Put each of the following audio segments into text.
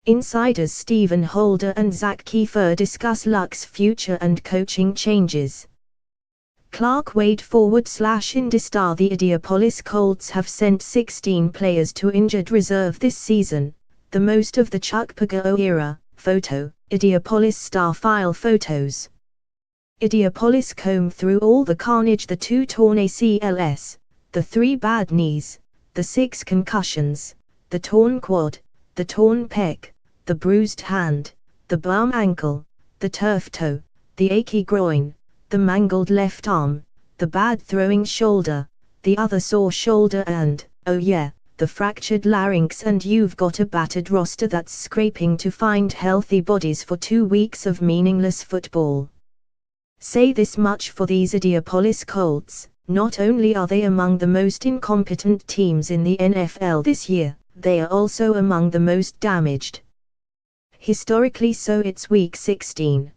Insiders Stephen Holder and Zach Kiefer discuss Luck's future and coaching changes. Clark Wade /IndyStar. The Indianapolis Colts have sent 16 players to injured reserve this season, the most of the Chuck Pagano era. Photo, Indianapolis Star File Photos. Indianapolis combed through all the carnage: the 2 torn ACLs, the 3 bad knees, the 6 concussions, the torn quad, the torn pec, the bruised hand, the bum ankle, the turf toe, the achy groin, the mangled left arm, the bad throwing shoulder, the other sore shoulder, and, oh yeah, the fractured larynx. And you've got a battered roster that's scraping to find healthy bodies for 2 weeks of meaningless football. Say this much for these Indianapolis Colts: not only are they among the most incompetent teams in the NFL this year, they are also among the most damaged. Historically so. It's Week 16.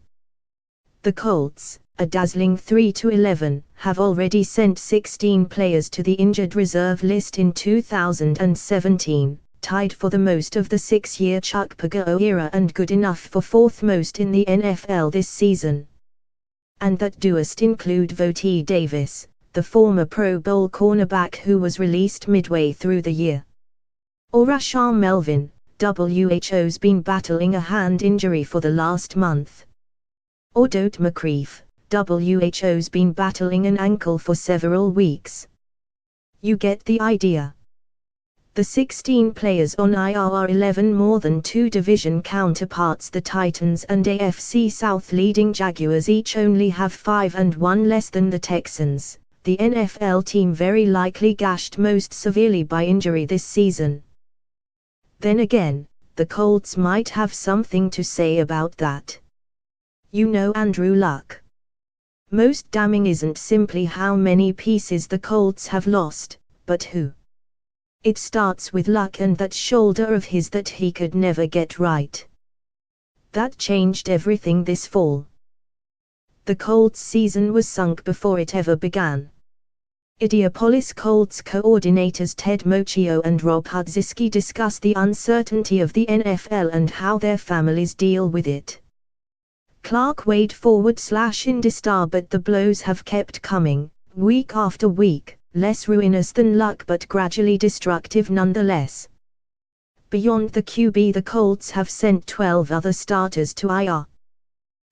The Colts, a dazzling 3-11, have already sent 16 players to the injured reserve list in 2017, tied for the most of the 6-year Chuck Pagano era and good enough for 4th most in the NFL this season. And that doest include Votee Davis, the former Pro Bowl cornerback who was released midway through the year. Or Rashaan Melvin, who's been battling a hand injury for the last month. Or Doak McCreef, who's been battling an ankle for several weeks. You get the idea. The 16 players on IR are 11 more than 2 division counterparts. The Titans and AFC South leading Jaguars each only have 5 and 1 less than the Texans, the NFL team very likely gashed most severely by injury this season. Then again, the Colts might have something to say about that. You know Andrew Luck. Most damning isn't simply how many pieces the Colts have lost, but who. It starts with Luck and that shoulder of his that he could never get right. That changed everything this fall. The Colts season was sunk before it ever began. Indianapolis Colts coordinators Ted Mochio and Rob Hudzinski discuss the uncertainty of the NFL and how their families deal with it. Clark Wade /IndyStar. But the blows have kept coming, week after week, less ruinous than Luck but gradually destructive nonetheless. Beyond the QB, the Colts have sent 12 other starters to IR.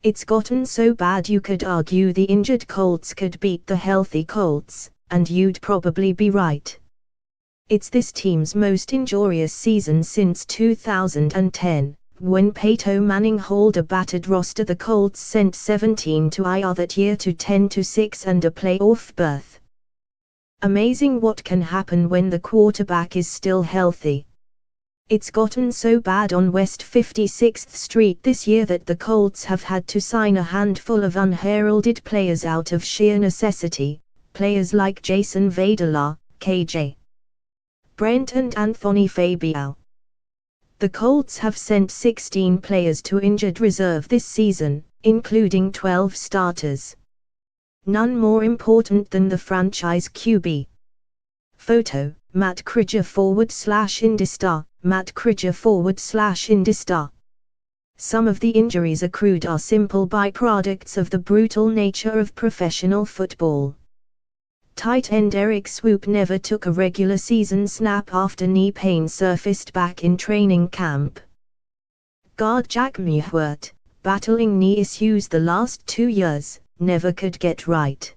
It's gotten so bad you could argue the injured Colts could beat the healthy Colts, and you'd probably be right. It's this team's most injurious season since 2010, when Peyton Manning hauled a battered roster. The Colts sent 17 to IR that year to 10-6 and a playoff berth. Amazing what can happen when the quarterback is still healthy. It's gotten so bad on West 56th Street this year that the Colts have had to sign a handful of unheralded players out of sheer necessity, players like Jason Vadala, KJ Brent and Anthony Fabiao. The Colts have sent 16 players to injured reserve this season, including 12 starters. None more important than the franchise QB. Photo, Matt Krieger /IndyStar. Matt Krieger /IndyStar. Some of the injuries accrued are simple byproducts of the brutal nature of professional football. Tight end Eric Swoop never took a regular season snap after knee pain surfaced back in training camp. Guard Jack Mewhort, battling knee issues the last 2 years, never could get right.